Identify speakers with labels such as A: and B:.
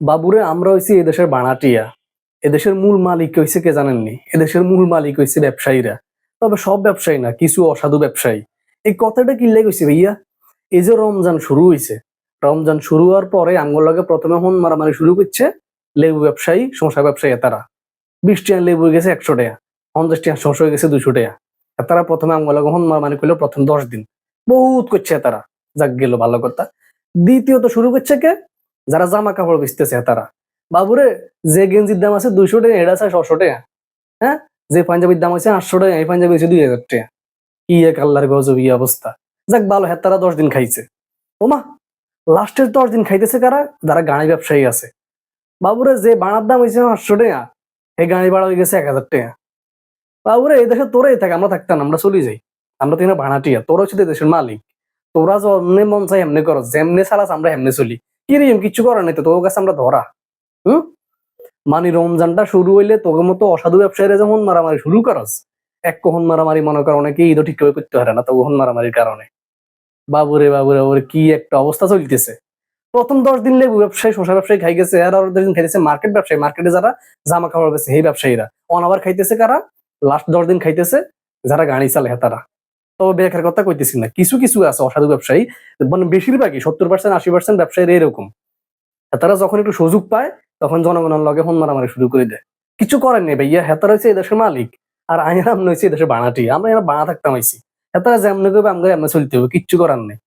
A: বাবুরে আমরা হইছি এদেশের বানাটিয়া। এদেশের মূল মালিক হইছে কে জানেননি? এদেশের মূল মালিক হইছে ব্যবসায়ীরা। তবে সব ব্যবসায়ী না, কিছু অসাধু ব্যবসায়ী। এই কথাটা কি লেগে হইছে ভাইয়া? এই যে রমজান শুরু হইছে, রমজান শুরু হওয়ার পরে আমগুলোর লগে প্রথমে হন মারামারি শুরু করছে লেবু ব্যবসায়ী, শসা ব্যবসায়ী তারা। 20 টাকা লেবু হয়ে গেছে 100 টাকা, 50 টাকা শসা হয়ে গেছে 200 টাকা। তারা প্রথমে আমগুলোর লগে হন মারামারি করলো প্রথম 10 দিন। বহুত করছে তারা, যাক গেল ভালো কথা। দ্বিতীয়ত শুরু করছে কে? যারা জামা কাপড় বেচতেছে তারা। বাবুরে, যে গেঞ্জির দাম আছে 200 টাকা, এটা আছে 600 টাকা। হ্যাঁ, যে পাঞ্জাবির দাম আছে 800 টাকা, এই পাঞ্জাবি হচ্ছে 2000 টাকা। কি এক আল্লাহর গজব ই অবস্থা। যাক ভালো, হ্যাঁ তারা 10 দিন খাইছে। ওমা, লাস্টের 10 দিন খাইতেছে কারা? যারা গাড়ি ব্যবসায়ী আছে। বাবুরে, যে বাড়ার দাম হয়েছে 800 টাকা, এই গাড়ি ভাড়া হয়ে গেছে 1000 টাকা। বাবুরে, এই দেশে তোরাই থাকে, আমরা থাকতাম না, আমরা চলে যাই। আমরা তো এখানে ভাড়াটিয়া, তোরা হচ্ছে দেশের মালিক। তোরা যেমনি মন চাই এমনি করো, যেমনি চালাস আমরা এমনি চলি। কি রে, কিছু করার নাই তো, তোর কাছে আমরা ধরা। হুম, মানে রমজানটা শুরু হইলে তোর মতো অসাধু ব্যবসায়ীরা যেমন মারামারি শুরু করস, এক কখন মারামারি মনে করো অনেকে ঈদও ঠিকভাবে করতে পারে না তখন মারামারির কারণে। বাবুরে বাবুরে বাবুরে, কি একটা অবস্থা চলতেছে। প্রথম 10 দিন লেবু ব্যবসায়ী, শসা ব্যবসায়ী খাই গেছে, আর 10 দিন খাইতেছে মার্কেট ব্যবসায়ী, মার্কেটে যারা জামা কাপড় বেছে সেই ব্যবসায়ীরা। আবার খাইতেছে কারা? লাস্ট 10 দিন খাইতেছে যারা গাড়ি চালায় তারা। তবে বেকার কথা কইতেছি না, কিছু কিছু আছে অসাধু ব্যবসায়ী, মানে বেশিরভাগই 70% 80% ব্যবসায়ীরা এরকম। তারা যখন একটু সুযোগ পায় তখন জনগণের লগে হন মারামারি শুরু করে দেয়। কিছু করেন নেই ভাইয়া, হেতারা হচ্ছে এই দেশের মালিক। আর আইনারাম হচ্ছে এই দেশের বানাটি, আমরা এরা বানা থাকতাম আইছি। হেতারা যেমনি করবে আমরা এমনি চলতে হবে, কিচ্ছু করার নেই।